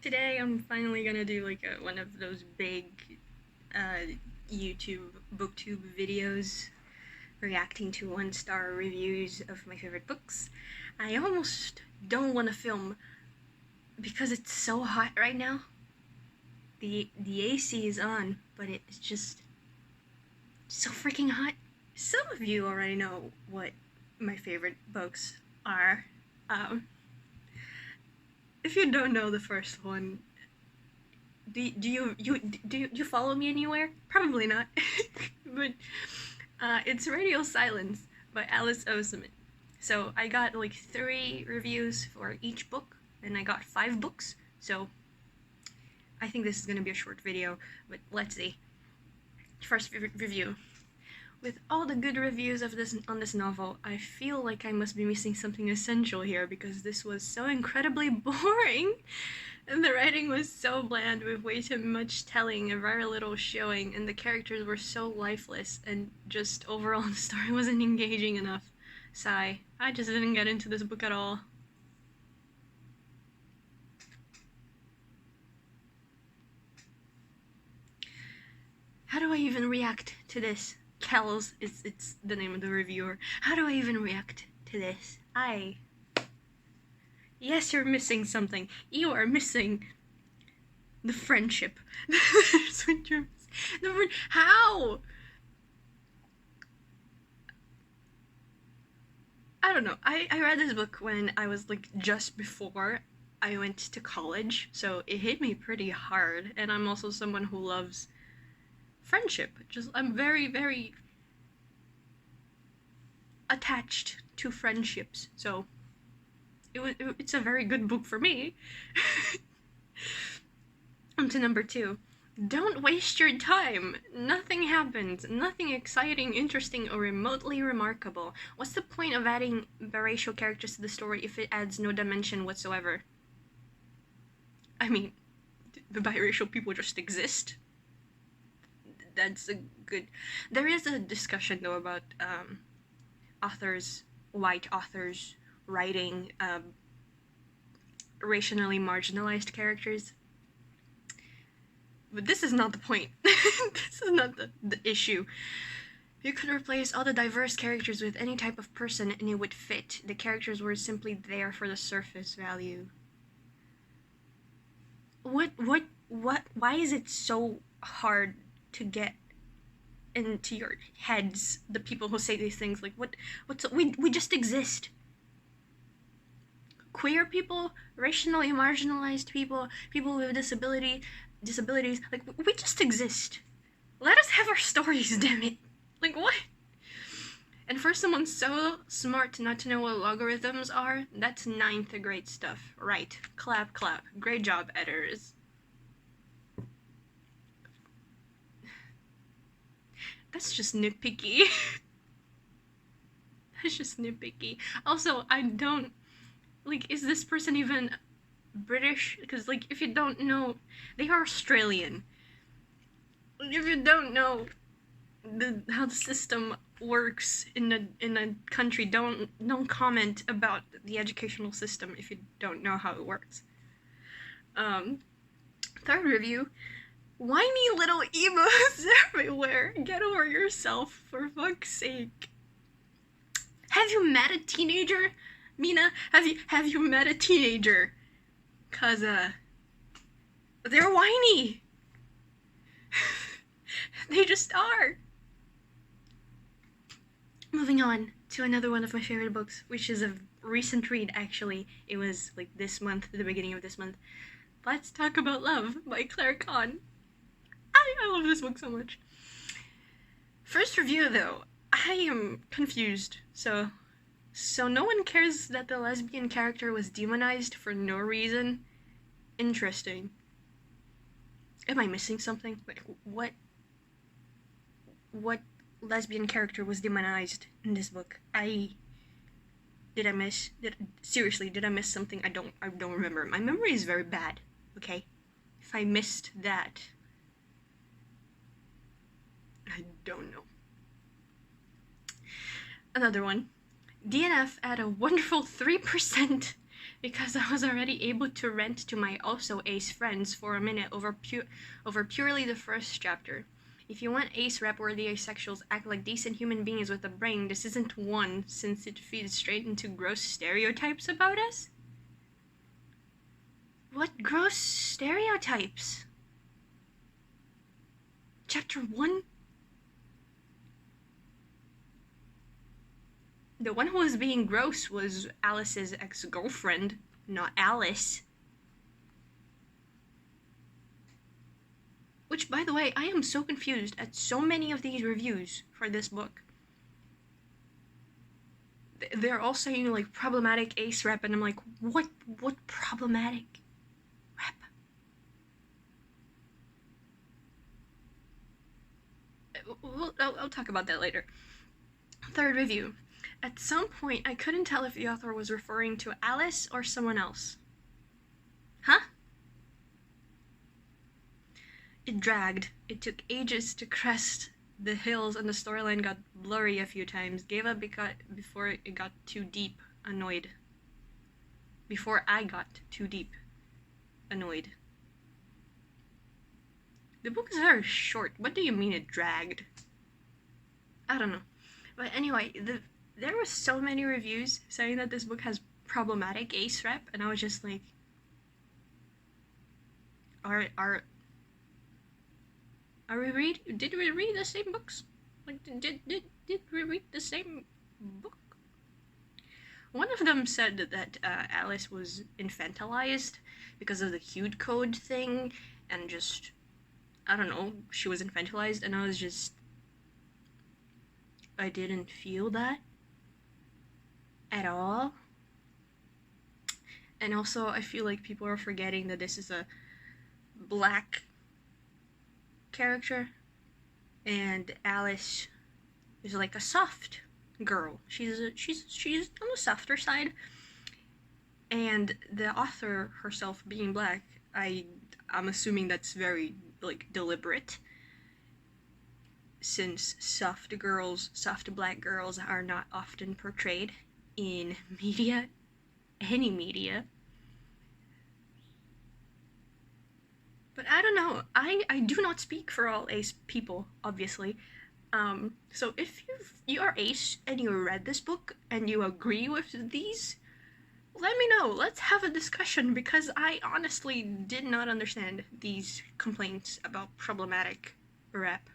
Today I'm finally gonna do like one of those big YouTube booktube videos reacting to 1-star reviews of my favorite books. I almost don't want to film because it's so hot right now. The AC is on, but it's just so freaking hot. Some of you already know what my favorite books are. If you don't know the first one, do you follow me anywhere? Probably not. But it's Radio Silence by Alice Oseman. So I got like 3 reviews for each book, and I got 5 books. So I think this is gonna be a short video, but let's see. First review. With all the good reviews of this novel, I feel like I must be missing something essential here because this was so incredibly boring. And the writing was so bland with way too much telling and very little showing, and the characters were so lifeless, and just overall the story wasn't engaging enough. Sigh. I just didn't get into this book at all. How do I even react to this? Kells, it's the name of the reviewer. How do I even react to this? Yes, you're missing something. You are missing the friendship. That's what you're missing. How? I don't know. I read this book when I was like just before I went to college, so it hit me pretty hard, and I'm also someone who loves friendship. I'm very, very attached to friendships, so it's a very good book for me. On to number 2. Don't waste your time. Nothing happens. Nothing exciting, interesting, or remotely remarkable. What's the point of adding biracial characters to the story if it adds no dimension whatsoever? I mean, the biracial people just exist. That's a good... There is a discussion, though, about white authors, writing racially marginalized characters. But this is not the point. This is not the issue. You could replace all the diverse characters with any type of person and it would fit. The characters were simply there for the surface value. Why is it so hard to get into your heads, the people who say these things? Like, we just exist. Queer people, racially marginalized people, people with disabilities, like, we just exist. Let us have our stories, damn it. Like, what? And for someone so smart not to know what logarithms are, that's 9th grade stuff. Right. Clap, clap. Great job, editors. That's just nitpicky. That's just nitpicky. Also, I don't... Like, is this person even British? Because, like, if you don't know, they are Australian. If you don't know how the system works in a country, don't comment about the educational system if you don't know how it works. Third review. Whiny little emos everywhere. Get over yourself, for fuck's sake. Have you met a teenager? Mina, have you met a teenager? 'Cause they're whiny. They just are. Moving on to another one of my favorite books, which is a recent read, actually. It was like this month, the beginning of this month. Let's Talk About Love by Kann. I love this book so much. First review, though, I am confused. So no one cares that the lesbian character was demonized for no reason? Interesting. Am I missing something? Like, what lesbian character was demonized in this book? Did I miss something? I don't remember. My memory is very bad, okay? If I missed that, I don't know. Another one. DNF at a wonderful 3% because I was already able to rent to my also ace friends for a minute over purely the first chapter. If you want ace rep where the asexuals act like decent human beings with a brain, this isn't one, since it feeds straight into gross stereotypes about us. What gross stereotypes? Chapter 1? The one who was being gross was Alice's ex-girlfriend, not Alice. Which, by the way, I am so confused at so many of these reviews for this book. They're all saying, like, problematic ace rep, and I'm like, what problematic rep? I'll talk about that later. Third review. At some point, I couldn't tell if the author was referring to Alice or someone else. Huh? It dragged. It took ages to crest the hills, and the storyline got blurry a few times. Gave up before it got too deep, annoyed. Before I got too deep, annoyed. The book is very short. What do you mean it dragged? I don't know. But anyway, there were so many reviews saying that this book has problematic ace rep, and I was just like, did we read the same books? Like, did we read the same book? One of them said that Alice was infantilized because of the cute code thing, and just, I don't know, she was infantilized, and I was just, I didn't feel that at all. And also, I feel like people are forgetting that this is a black character, and Alice is like a soft girl. She's on the softer side, and the author herself being black, I'm assuming that's very, like, deliberate, since soft black girls are not often portrayed in media, any media. But I don't know, I do not speak for all ace people, obviously. So if you are ace and you read this book and you agree with these, let me know. Let's have a discussion, because I honestly did not understand these complaints about problematic rep.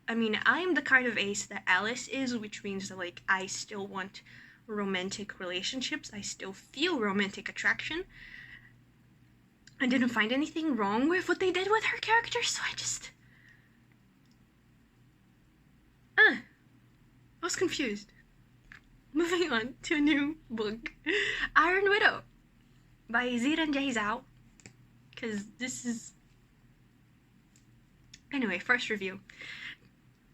I mean, I'm the kind of ace that Alice is, which means that, like, I still want romantic relationships. I still feel romantic attraction. I didn't find anything wrong with what they did with her character, so I was confused. Moving on to a new book, Iron Widow by Xiran Zhao, because this is... Anyway, first review.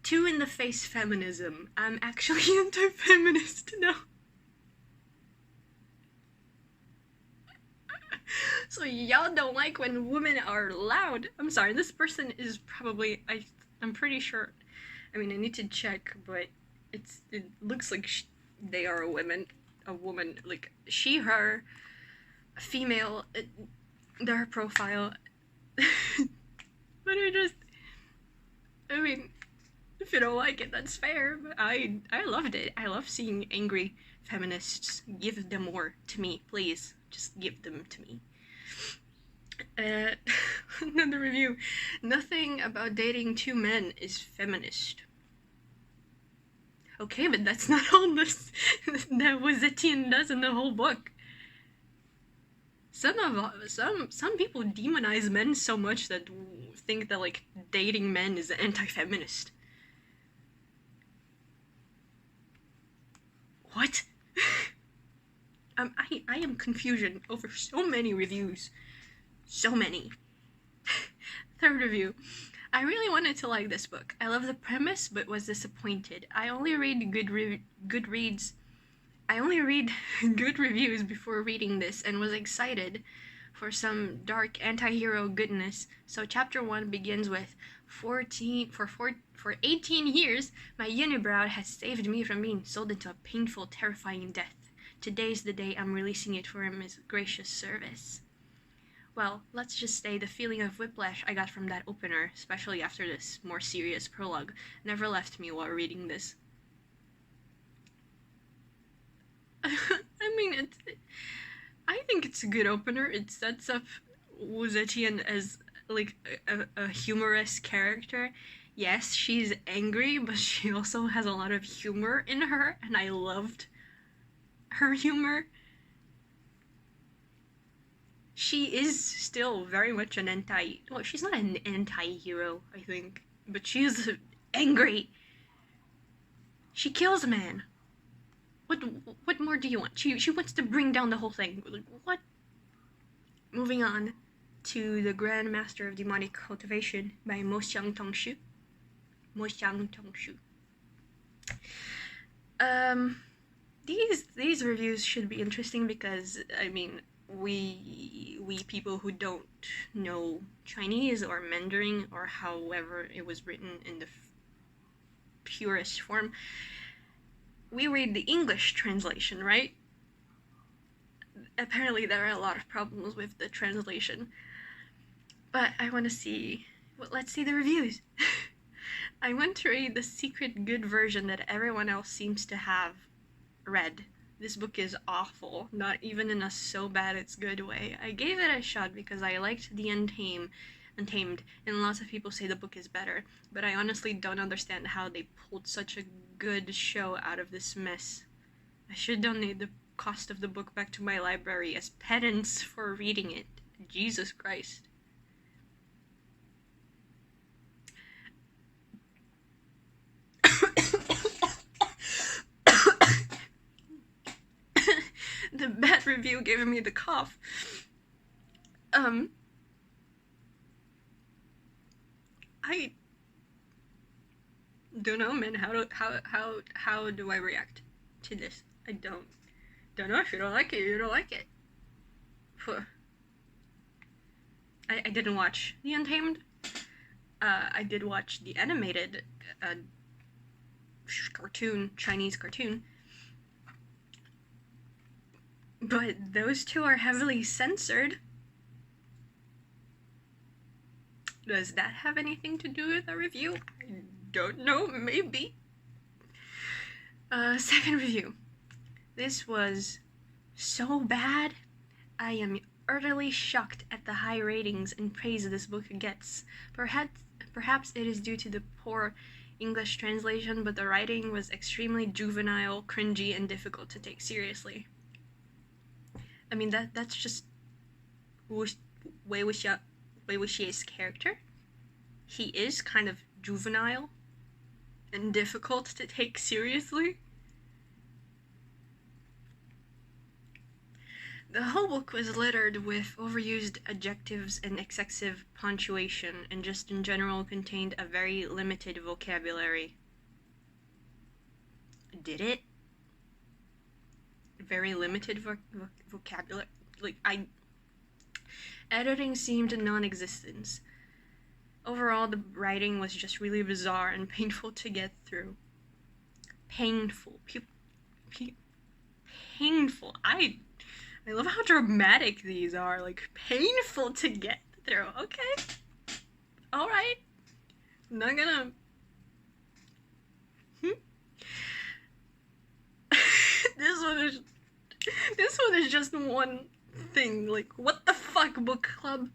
Too in the face feminism. I'm actually anti-feminist now. So y'all don't like when women are loud. I'm sorry, this person is probably, I'm pretty sure, I mean, I need to check, but it looks like they are a woman, like she, her, female, their profile. But I mean, if you don't like it, that's fair, but I loved it. I love seeing angry feminists. Give them more to me, please. Just give them to me. Another review. Nothing about dating two men is feminist. Okay, but that's not all this that Etienne does in the whole book. Some people demonize men so much that think that, like, dating men is anti-feminist. What? I am confusion over so many reviews. So many. Third review. I really wanted to like this book. I love the premise, but was disappointed. I only read good reviews before reading this, and was excited for some dark anti-hero goodness. So chapter 1 begins with, for 18 years, my unibrow has saved me from being sold into a painful, terrifying death. today's the day I'm releasing it for his gracious service. Well, let's just say the feeling of whiplash I got from that opener, especially after this more serious prologue, never left me while reading this. I mean, I think it's a good opener. It sets up Wu Zetian as like a humorous character. Yes, she's angry, but she also has a lot of humor in her, and I loved her humor. She is still very much an well, she's not an anti-hero, I think, but she is angry. She kills a man. What more do you want? She wants to bring down the whole thing. Like, what? Moving on to the Grandmaster of Demonic Cultivation by Xiang Tongshu. Xiang Tongshu. These reviews should be interesting because, I mean, we people who don't know Chinese or Mandarin or however it was written in the purest form, we read the English translation, right? Apparently there are a lot of problems with the translation, but I want to see, well, let's see the reviews. I want to read the secret good version that everyone else seems to have read. This book is awful, not even in a so bad it's good way. I gave it a shot because I liked the Untamed, and lots of people say the book is better, but I honestly don't understand how they pulled such a good show out of this mess. I should donate the cost of the book back to my library as penance for reading it. Jesus Christ. The bad review gave me the cough. I don't know, man. How do I react to this? I don't know. If you don't like it, you don't like it. I didn't watch The Untamed. I did watch the animated cartoon, Chinese cartoon. But those two are heavily censored. Does that have anything to do with the review? I don't know, maybe. Second review. This was so bad. I am utterly shocked at the high ratings and praise this book gets. Perhaps it is due to the poor English translation, but the writing was extremely juvenile, cringy, and difficult to take seriously. I mean, that's just Wei Wuxie's character. He is kind of juvenile and difficult to take seriously. The whole book was littered with overused adjectives and excessive punctuation, and just in general contained a very limited vocabulary. Did it? Very limited vocabulary. Editing seemed non-existent. Overall, the writing was just really bizarre and painful to get through. Painful. Painful. I love how dramatic these are. Like, painful to get through. Okay. Alright. I'm not gonna... This one is just one thing. Like, what the fuck, book club?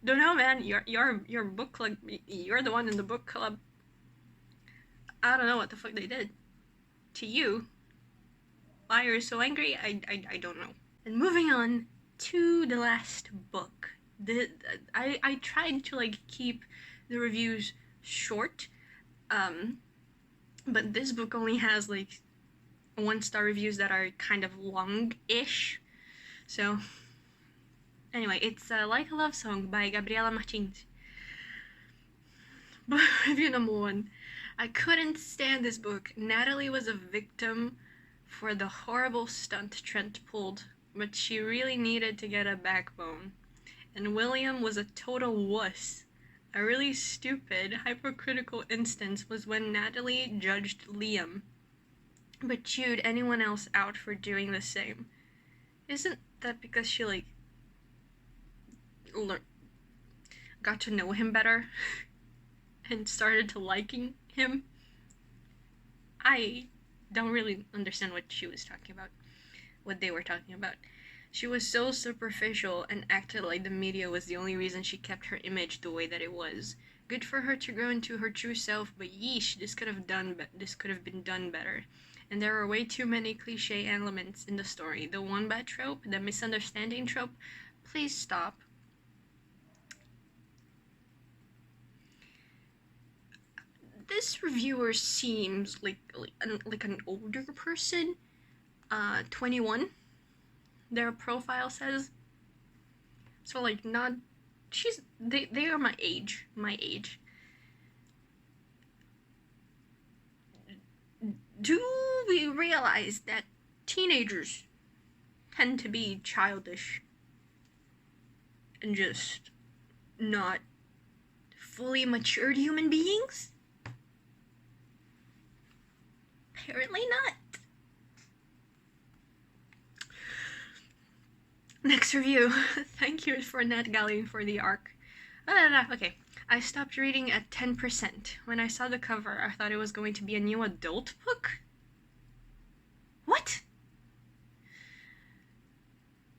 Don't know, man. Your book club. You're the one in the book club. I don't know what the fuck they did to you. Why you're so angry? I don't know. And moving on to the last book. I tried to like keep the reviews short, but this book only has like 1-star reviews that are kind of long-ish. So anyway, it's Like a Love Song by Gabriela Martins. But review number 1. I couldn't stand this book. Natalie was a victim for the horrible stunt Trent pulled, but she really needed to get a backbone. And William was a total wuss. A really stupid, hypercritical instance was when Natalie judged Liam. but chewed anyone else out for doing the same. Isn't that because she, like, got to know him better and started to liking him? I don't really understand what she was talking about, what they were talking about. She was so superficial and acted like the media was the only reason she kept her image the way that it was. Good for her to grow into her true self, but yeesh, this could have been done better. And there are way too many cliche elements in the story. The one bad trope, the misunderstanding trope. Please stop. This reviewer seems like an older person, 21. Their profile says. So, like, not, they are my age. Do we realize that teenagers tend to be childish and just not fully matured human beings? Apparently not. Next review. Thank you for NetGalley for the arc. Okay. I stopped reading at 10%. When I saw the cover, I thought it was going to be a new adult book? What?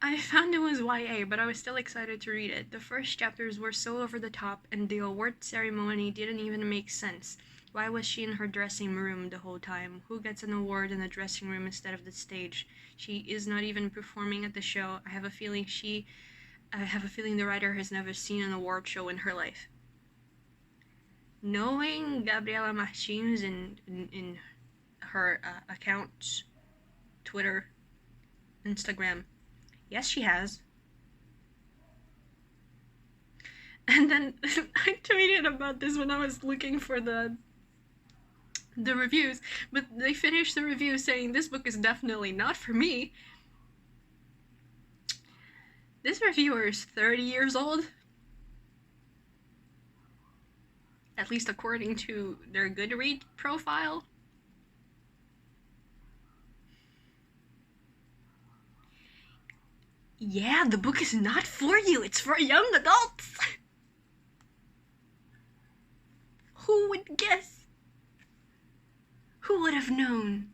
I found it was YA, but I was still excited to read it. The first chapters were so over the top, and the award ceremony didn't even make sense. Why was she in her dressing room the whole time? Who gets an award in the dressing room instead of the stage? She is not even performing at the show. I have a feeling the writer has never seen an award show in her life. Knowing Gabriela machines in her accounts, Twitter, Instagram, yes, she has. And then I tweeted about this when I was looking for the reviews, but they finished the review saying this book is definitely not for me. This reviewer is 30 years old, at least according to their Goodreads profile. Yeah, the book is not for you, it's for young adults. Who would guess? Who would have known?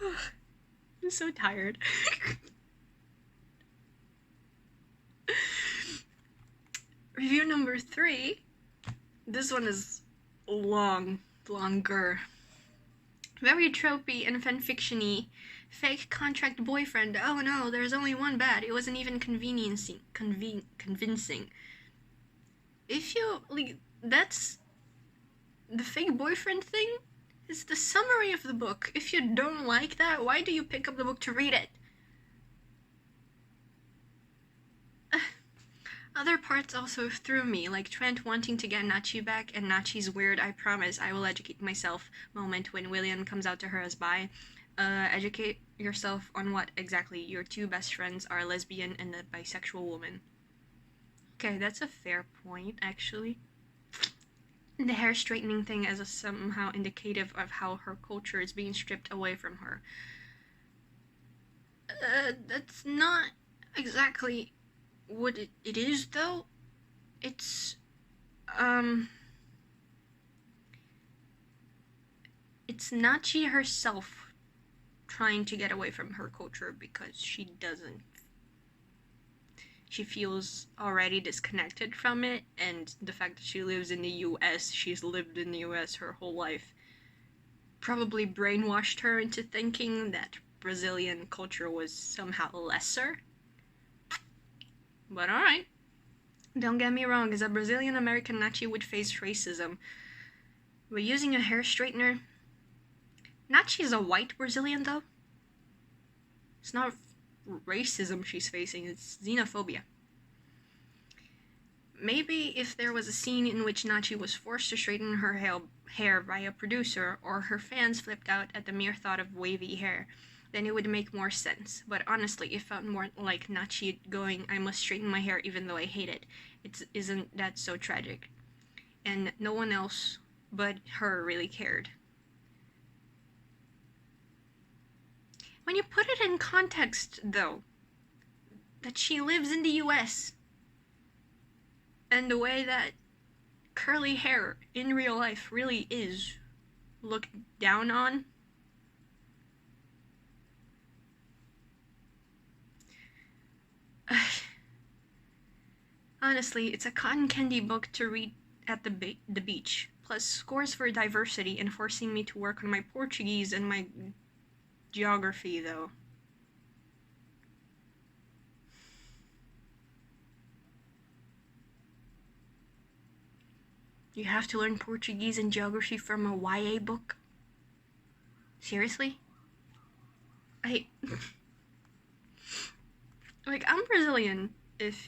I'm so tired. Review number 3. This one is longer. Very tropey and fanfiction-y. Fake contract boyfriend. Oh no, there's only one bad. It wasn't even convincing. If you, like, that's the fake boyfriend thing is the summary of the book. If you don't like that, why do you pick up the book to read it? Other parts also threw me, like Trent wanting to get Nachi back and Nachi's weird "I promise I will educate myself" moment when William comes out to her as bi. Educate yourself on what exactly? Your two best friends are a lesbian and a bisexual woman. Okay, that's a fair point, actually. The hair straightening thing as a somehow indicative of how her culture is being stripped away from her. That's not exactly what it is, though. It's Nachi herself trying to get away from her culture because she doesn't. She feels already disconnected from it, and the fact that she lives in the US, she's lived in the US her whole life, probably brainwashed her into thinking that Brazilian culture was somehow lesser. But alright. Don't get me wrong, as a Brazilian American, Nachi would face racism. But using a hair straightener, Nachi's a white Brazilian, though. It's not racism she's facing, it's xenophobia. Maybe if there was a scene in which Nachi was forced to straighten her hair by a producer, or her fans flipped out at the mere thought of wavy hair, then it would make more sense. But honestly, it felt more like Nachi going, "I must straighten my hair even though I hate it." Isn't that so tragic? And no one else but her really cared. when you put it in context, though, that she lives in the US, and the way that curly hair in real life really is looked down on. Honestly, it's a cotton candy book to read at the beach, plus scores for diversity and forcing me to work on my Portuguese and my geography, though. You have to learn Portuguese and geography from a YA book? Seriously? Like, I'm Brazilian, if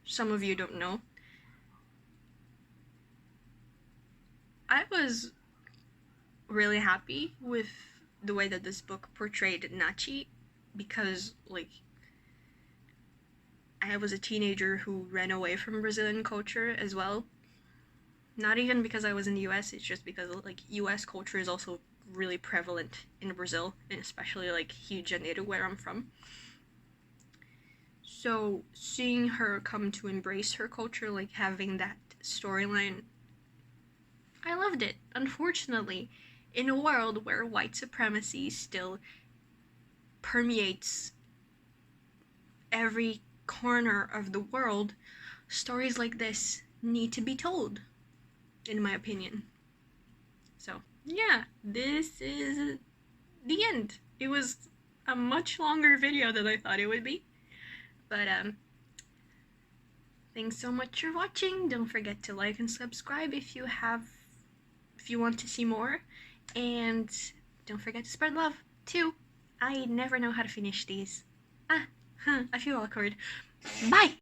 some of you don't know. I was really happy with the way that this book portrayed Nachi, because, like, I was a teenager who ran away from Brazilian culture as well. Not even because I was in the US, it's just because, like, US culture is also really prevalent in Brazil, and especially, like, Rio de Janeiro, where I'm from. So seeing her come to embrace her culture, like having that storyline, I loved it. Unfortunately, in a world where white supremacy still permeates every corner of the world, stories like this need to be told, in my opinion. So, yeah, this is the end. It was a much longer video than I thought it would be. But, thanks so much for watching. Don't forget to like and subscribe if you want to see more. And don't forget to spread love, too. I never know how to finish these. I feel awkward. Bye!